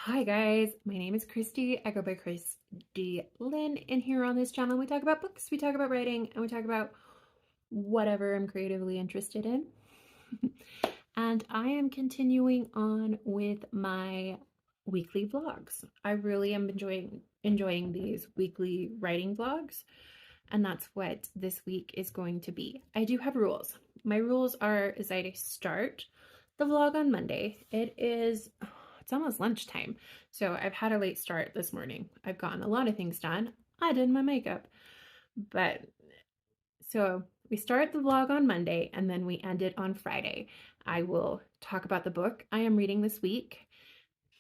Hi guys, my name is Christy. I go by Christy Lynn, and here on this channel we talk about books, we talk about writing, and we talk about whatever I'm creatively interested in. And I am continuing on with my weekly vlogs. I really am enjoying these weekly writing vlogs, and that's what this week is going to be. I do have rules. My rules is I start the vlog on Monday. It's almost lunchtime, so I've had a late start this morning. I've gotten a lot of things done. I did my makeup, but so we start the vlog on Monday and then we end it on Friday. I will talk about the book I am reading this week,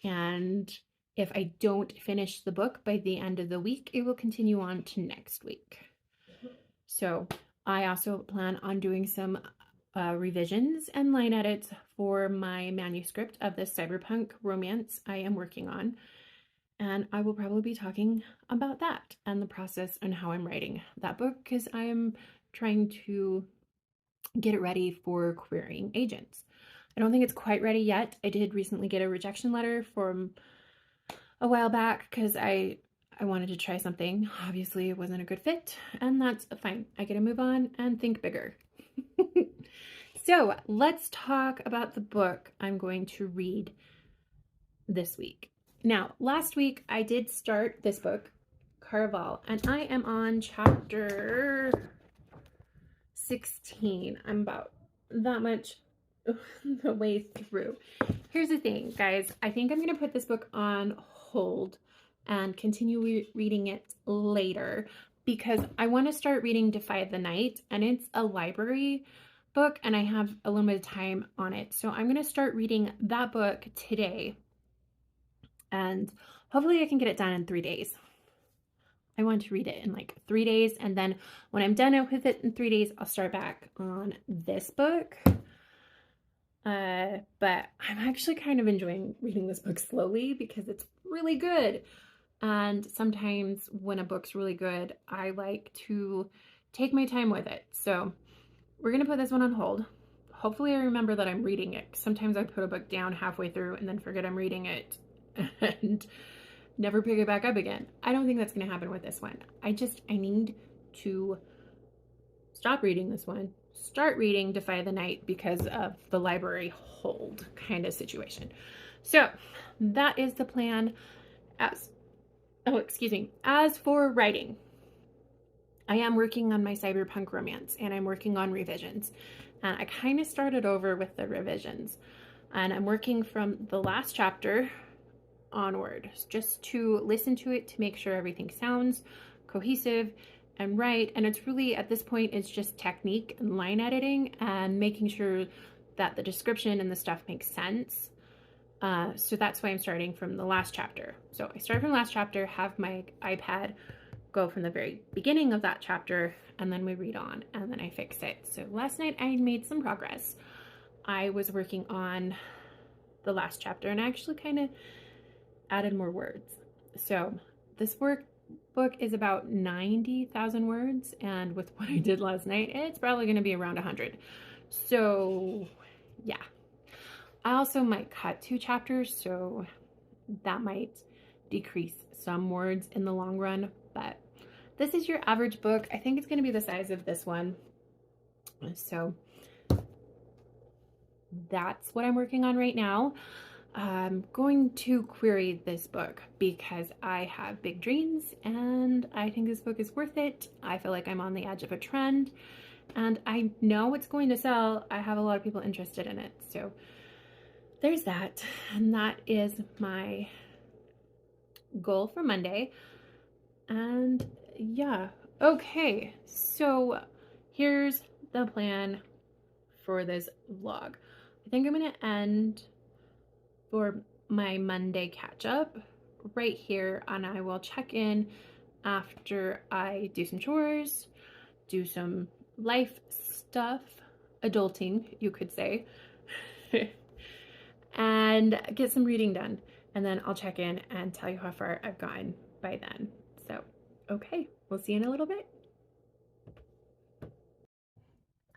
and if I don't finish the book by the end of the week, it will continue on to next week. So I also plan on doing some revisions and line edits for my manuscript of the cyberpunk romance I am working on. And I will probably be talking about that and the process and how I'm writing that book, because I am trying to get it ready for querying agents. I don't think it's quite ready yet. I did recently get a rejection letter from a while back because I wanted to try something. Obviously, it wasn't a good fit, and that's fine. I get to move on and think bigger. So let's talk about the book I'm going to read this week. Now, last week I did start this book, Caraval, and I am on chapter 16. I'm about that much the way through. Here's the thing, guys. I think I'm going to put this book on hold and continue reading it later because I want to start reading Defy the Night, and it's a library book and I have a little bit of time on it. So I'm going to start reading that book today, and hopefully I can get it done in 3 days. I want to read it in like 3 days, and then when I'm done with it in 3 days, I'll start back on this book. But I'm actually kind of enjoying reading this book slowly because it's really good. And sometimes when a book's really good, I like to take my time with it. So we're going to put this one on hold. Hopefully I remember that I'm reading it. Sometimes I put a book down halfway through and then forget I'm reading it and never pick it back up again. I don't think that's going to happen with this one. I need to stop reading this one, start reading Defy the Night because of the library hold kind of situation. So that is the plan. As for writing, I am working on my cyberpunk romance and I'm working on revisions. And I kind of started over with the revisions, and I'm working from the last chapter onward just to listen to it to make sure everything sounds cohesive and right. And it's really, at this point, it's just technique and line editing and making sure that the description and the stuff makes sense. So that's why I'm starting from the last chapter. So I start from the last chapter, have my iPad go from the very beginning of that chapter, and then we read on, and then I fix it. So last night I made some progress. I was working on the last chapter, and I actually kind of added more words. So this book is about 90,000 words, and with what I did last night, it's probably going to be around 100. So yeah. I also might cut 2 chapters, so that might decrease some words in the long run, but this is your average book. I think it's going to be the size of this one. So that's what I'm working on right now. I'm going to query this book because I have big dreams and I think this book is worth it. I feel like I'm on the edge of a trend and I know it's going to sell. I have a lot of people interested in it. So there's that. And that is my goal for Monday. And yeah, okay. So here's the plan for this vlog. I think I'm going to end for my Monday catch up right here, and I will check in after I do some chores, do some life stuff, adulting, you could say, and get some reading done. And then I'll check in and tell you how far I've gotten by then. So, okay, we'll see you in a little bit.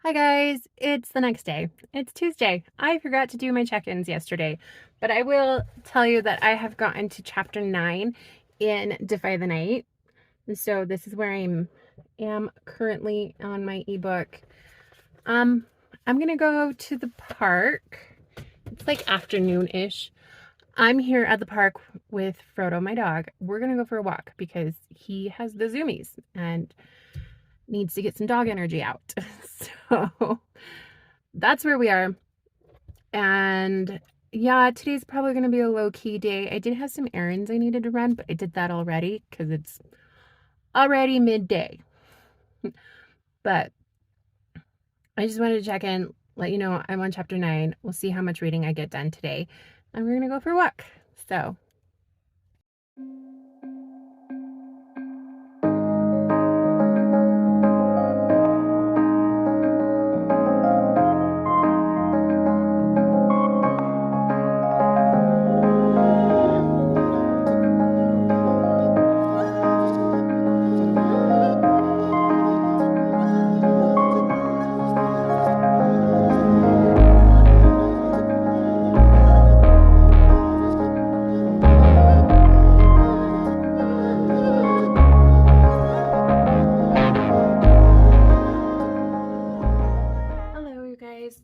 Hi guys, it's the next day. It's Tuesday. I forgot to do my check-ins yesterday, but I will tell you that I have gotten to chapter 9 in Defy the Night. So this is where am currently on my ebook. I'm gonna go to the park. It's like afternoon-ish. I'm here at the park with Frodo, my dog. We're gonna go for a walk because he has the zoomies and needs to get some dog energy out. So that's where we are. And yeah, today's probably going to be a low-key day. I did have some errands I needed to run, but I did that already because it's already midday. But I just wanted to check in, let you know I'm on chapter 9. We'll see how much reading I get done today. And we're going to go for a walk. So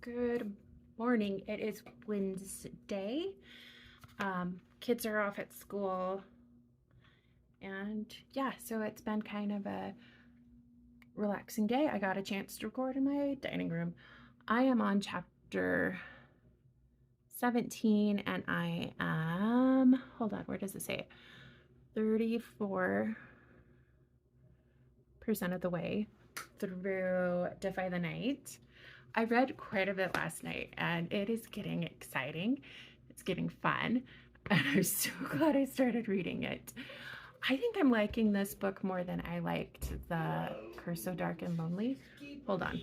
good morning. It is Wednesday. Kids are off at school, and yeah, so it's been kind of a relaxing day. I got a chance to record in my dining room. I am on chapter 17 and I am, hold on, where does it say it? 34% of the way through Defy the Night. I read quite a bit last night and it is getting exciting. It's getting fun. And I'm so glad I started reading it. I think I'm liking this book more than I liked the Curse So Dark and Lonely. Hold on.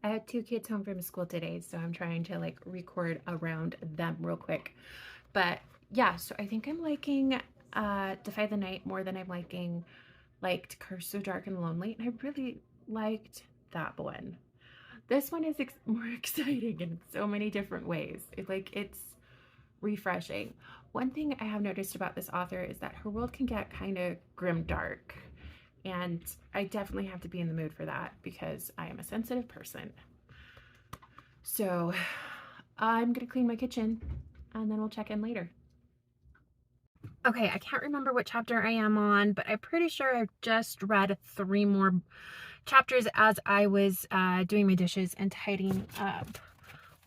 I had 2 kids home from school today, so I'm trying to like record around them real quick. But yeah, so I think I'm liking Defy the Night more than I'm liked Curse So Dark and Lonely. And I really liked that one. This one is more exciting in so many different ways. It's refreshing. One thing I have noticed about this author is that her world can get kind of grim dark. And I definitely have to be in the mood for that because I am a sensitive person. So I'm going to clean my kitchen and then we'll check in later. Okay, I can't remember what chapter I am on, but I'm pretty sure I've just read 3 more chapters as I was doing my dishes and tidying up.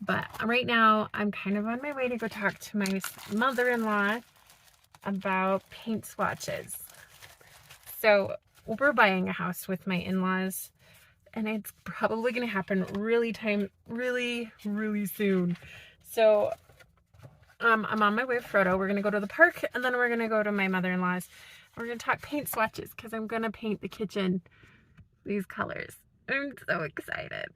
But right now I'm kind of on my way to go talk to my mother-in-law about paint swatches. So we're buying a house with my in-laws and it's probably going to happen really soon. So I'm on my way with Frodo. We're going to go to the park and then we're going to go to my mother-in-law's. We're going to talk paint swatches because I'm going to paint the kitchen these colors. I'm so excited.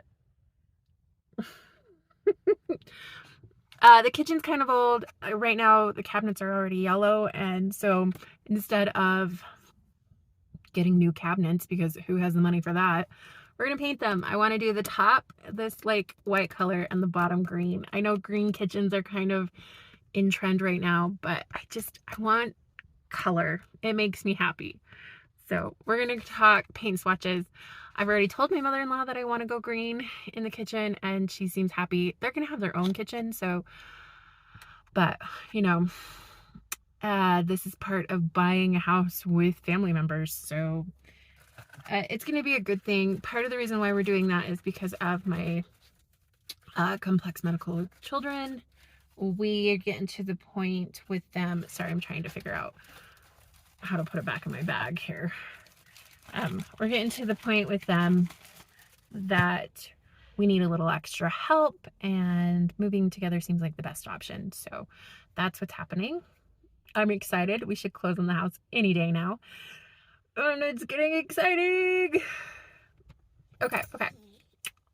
The kitchen's kind of old. Right now the cabinets are already yellow, and so instead of getting new cabinets, because who has the money for that, we're gonna paint them. I want to do the top this like white color and the bottom green. I know green kitchens are kind of in trend right now, but I want color. It makes me happy. So we're gonna talk paint swatches. I've already told my mother-in-law that I want to go green in the kitchen and she seems happy. They're gonna have their own kitchen, so, but you know, this is part of buying a house with family members, so it's gonna be a good thing. Part of the reason why we're doing that is because of my complex medical children. We are getting to the point with them. Sorry, I'm trying to figure out how to put it back in my bag here. We're getting to the point with them that we need a little extra help and moving together seems like the best option. So that's what's happening. I'm excited. We should close on the house any day now. And it's getting exciting. Okay.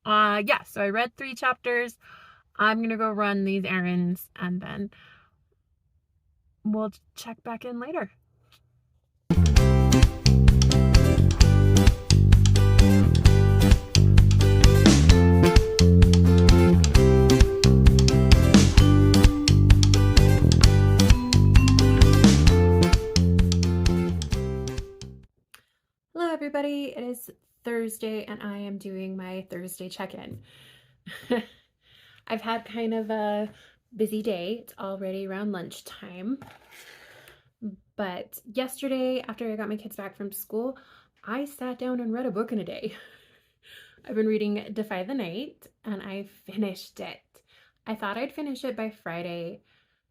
Yeah, so I read 3 chapters. I'm going to go run these errands and then we'll check back in later. everybody. It is Thursday and I am doing my Thursday check-in. I've had kind of a busy day. It's already around lunchtime. But yesterday, after I got my kids back from school, I sat down and read a book in a day. I've been reading Defy the Night and I finished it. I thought I'd finish it by Friday,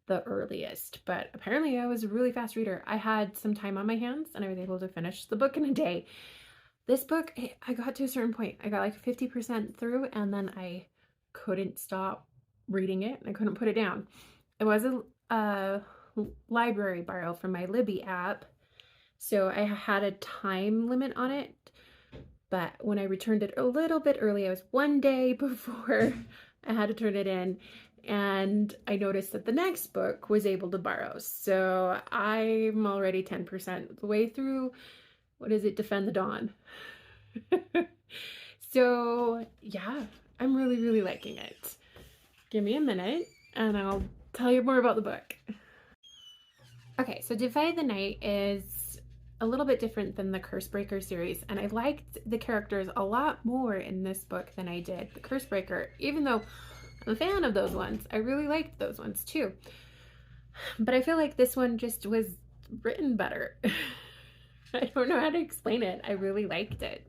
the earliest, but apparently I was a really fast reader. I had some time on my hands and I was able to finish the book in a day. This book, I got to a certain point. I got like 50% through and then I couldn't stop reading it. I couldn't put it down. It was a library borrow from my Libby app, so I had a time limit on it, but when I returned it a little bit early, I was one day before I had to turn it in, and I noticed that the next book was able to borrow. So I'm already 10% of the way through. What is it? Defend the Dawn. So yeah, I'm really, really liking it. Give me a minute and I'll tell you more about the book. Okay, so Defy the Night is a little bit different than the Cursebreaker series, and I liked the characters a lot more in this book than I did the Cursebreaker, even though I'm a fan of those ones. I really liked those ones too. But I feel like this one just was written better. I don't know how to explain it. I really liked it.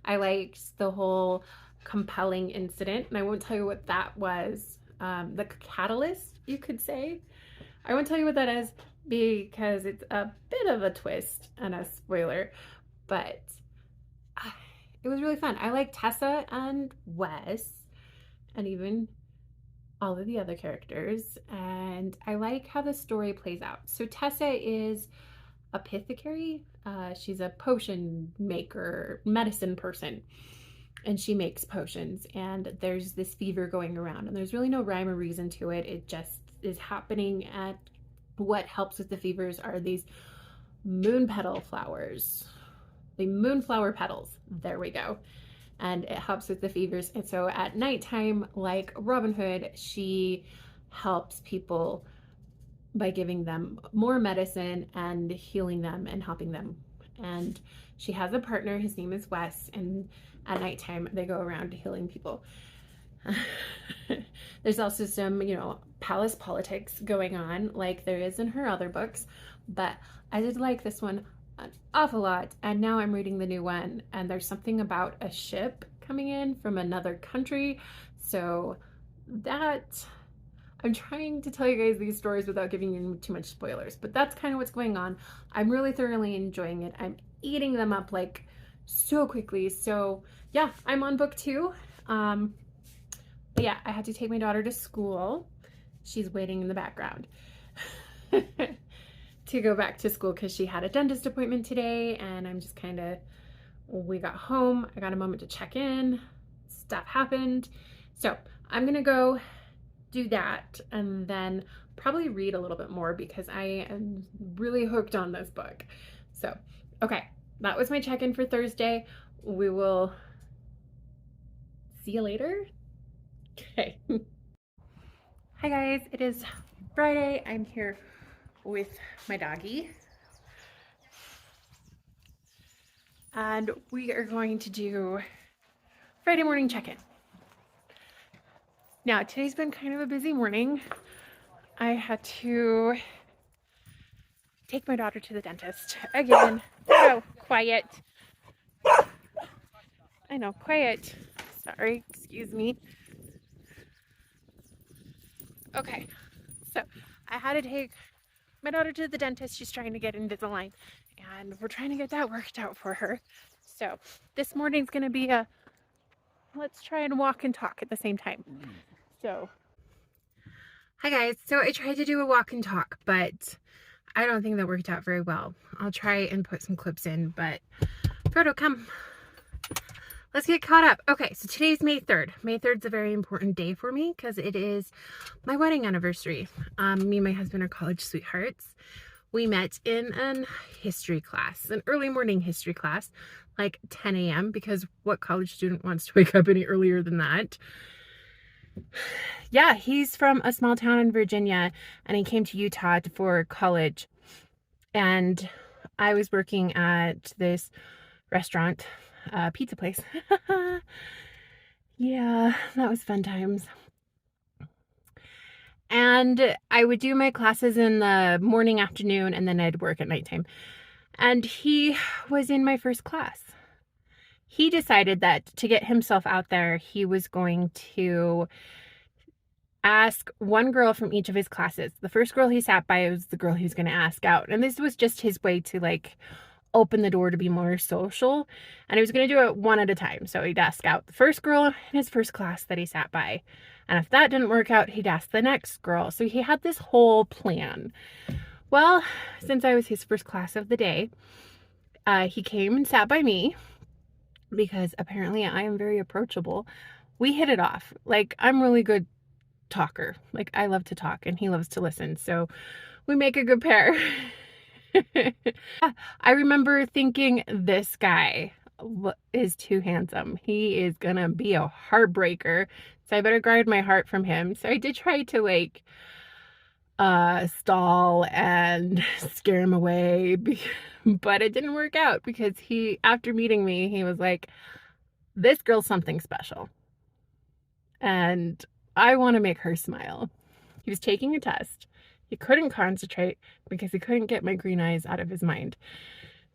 I liked the whole compelling incident, and I won't tell you what that was. The catalyst, you could say. I won't tell you what that is because it's a bit of a twist and a spoiler, but it was really fun. I like Tessa and Wes and even all of the other characters, and I like how the story plays out. So Tessa is apothecary. She's a potion maker, medicine person, and she makes potions, and there's this fever going around and there's really no rhyme or reason to it. It just is happening. At what helps with the fevers are these moon petal flowers, the moonflower petals. There we go. And it helps with the fevers. And so at nighttime, like Robin Hood, she helps people by giving them more medicine and healing them and helping them. And she has a partner, his name is Wes, and at nighttime they go around healing people. There's also some, palace politics going on like there is in her other books, but I did like this one an awful lot, and now I'm reading the new one and there's something about a ship coming in from another country, so that I'm trying to tell you guys these stories without giving you too much spoilers, but that's kind of what's going on. I'm really thoroughly enjoying it. I'm eating them up like so quickly. So yeah, I'm on book 2. But yeah, I had to take my daughter to school. She's waiting in the background to go back to school because she had a dentist appointment today, and I'm just we got home. I got a moment to check in. Stuff happened. So I'm gonna go do that and then probably read a little bit more because I am really hooked on this book. So, okay, that was my check-in for Thursday. We will see you later. Okay. Hi guys, it is Friday. I'm here with my doggie. And we are going to do Friday morning check-in. Now, today's been kind of a busy morning. I had to take my daughter to the dentist again. Oh, quiet. I know, quiet. Sorry, excuse me. Okay, so I had to take my daughter to the dentist. She's trying to get Invisalign, and we're trying to get that worked out for her. So this morning's gonna be let's try and walk and talk at the same time. So, hi guys. So I tried to do a walk and talk, but I don't think that worked out very well. I'll try and put some clips in, but Frodo, come. Let's get caught up. Okay, so today's May 3rd. May 3rd is a very important day for me because it is my wedding anniversary. Me and my husband are college sweethearts. We met in an history class, an early morning history class, like 10 a.m. because what college student wants to wake up any earlier than that? Yeah, he's from a small town in Virginia and he came to Utah for college. And I was working at this restaurant, pizza place. Yeah, that was fun times. And I would do my classes in the morning, afternoon, and then I'd work at nighttime. And he was in my first class. He decided that to get himself out there, he was going to ask one girl from each of his classes. The first girl he sat by was the girl he was going to ask out. And this was just his way to like open the door to be more social. And he was going to do it one at a time. So he'd ask out the first girl in his first class that he sat by. And if that didn't work out, he'd ask the next girl. So he had this whole plan. Well, since I was his first class of the day, he came and sat by me because apparently I am very approachable. We hit it off. Like, I'm really good talker. Like, I love to talk and he loves to listen. So we make a good pair. I remember thinking, this guy is too handsome. He is gonna be a heartbreaker. So I better guard my heart from him. So I did try to like stall and scare him away, but it didn't work out because after meeting me, he was like, this girl's something special. And I want to make her smile. He was taking a test. He couldn't concentrate because he couldn't get my green eyes out of his mind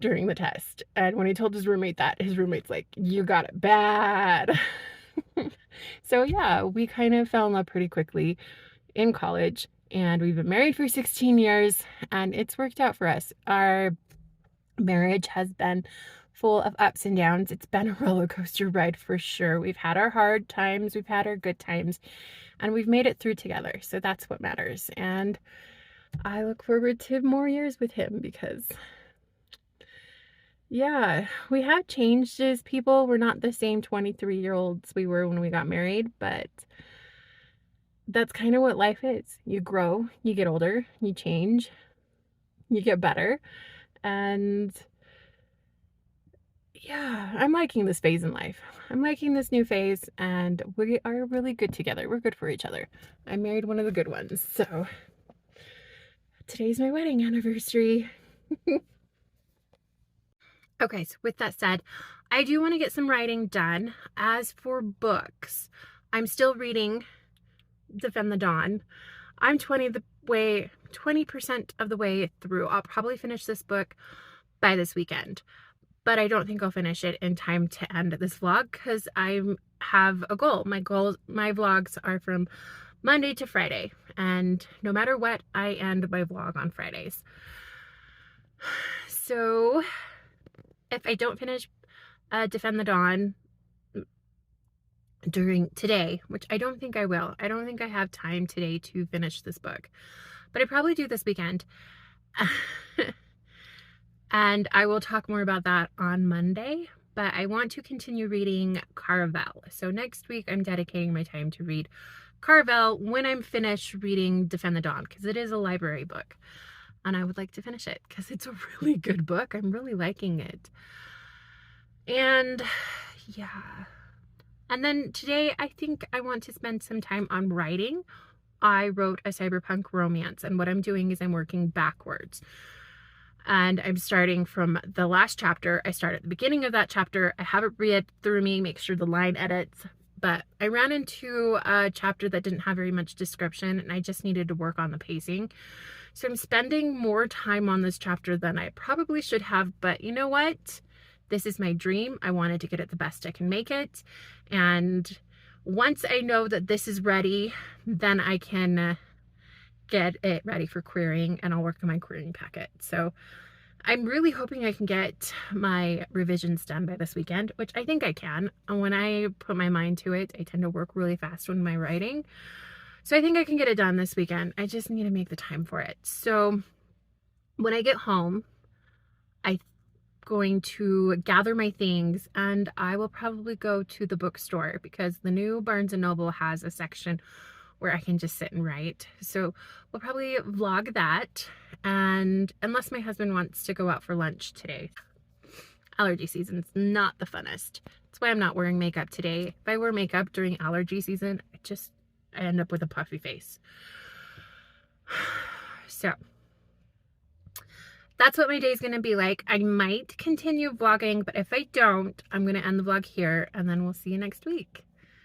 during the test. And when he told his roommate that, his roommate's like, you got it bad. So yeah, we kind of fell in love pretty quickly in college, and we've been married for 16 years and it's worked out for us. Our marriage has been full of ups and downs. It's been a roller coaster ride for sure. We've had our hard times, we've had our good times, and we've made it through together. So that's what matters. And I look forward to more years with him because, yeah, we have changed as people. We're not the same 23-year-olds we were when we got married, but that's kind of what life is. You grow, you get older, you change, you get better. And yeah, I'm liking this phase in life. I'm liking this new phase, and we are really good together. We're good for each other. I married one of the good ones. So today's my wedding anniversary. Okay, so with that said, I do want to get some writing done. As for books, I'm still reading Defend the Dawn. I'm 20% of the way through. I'll probably finish this book by this weekend, but I don't think I'll finish it in time to end this vlog because I have a goal. My vlogs are from Monday to Friday, and no matter what, I end my vlog on Fridays. So if I don't finish Defend the Dawn during today, which I don't think I will. I don't think I have time today to finish this book, but I probably do this weekend. And I will talk more about that on Monday, but I want to continue reading Carvel. So next week I'm dedicating my time to read Carvel when I'm finished reading Defend the Dawn, because it is a library book and I would like to finish it because it's a really good book. I'm really liking it. And yeah. And then today, I think I want to spend some time on writing. I wrote a cyberpunk romance, and what I'm doing is I'm working backwards. And I'm starting from the last chapter. I start at the beginning of that chapter. I have it read through me, make sure the line edits. But I ran into a chapter that didn't have very much description, and I just needed to work on the pacing. So I'm spending more time on this chapter than I probably should have, but you know what? This is my dream. I wanted to get it the best I can make it. And once I know that this is ready, then I can get it ready for querying, and I'll work on my querying packet. So I'm really hoping I can get my revisions done by this weekend, which I think I can. And when I put my mind to it, I tend to work really fast when I'm writing. So I think I can get it done this weekend. I just need to make the time for it. So when I get home, I'm going to gather my things, and I will probably go to the bookstore because the new Barnes & Noble has a section where I can just sit and write. So we'll probably vlog that, and unless my husband wants to go out for lunch today. Allergy season's not the funnest. That's why I'm not wearing makeup today. If I wear makeup during allergy season, I end up with a puffy face. So that's what my day is going to be like. I might continue vlogging, but if I don't, I'm going to end the vlog here, and then we'll see you next week.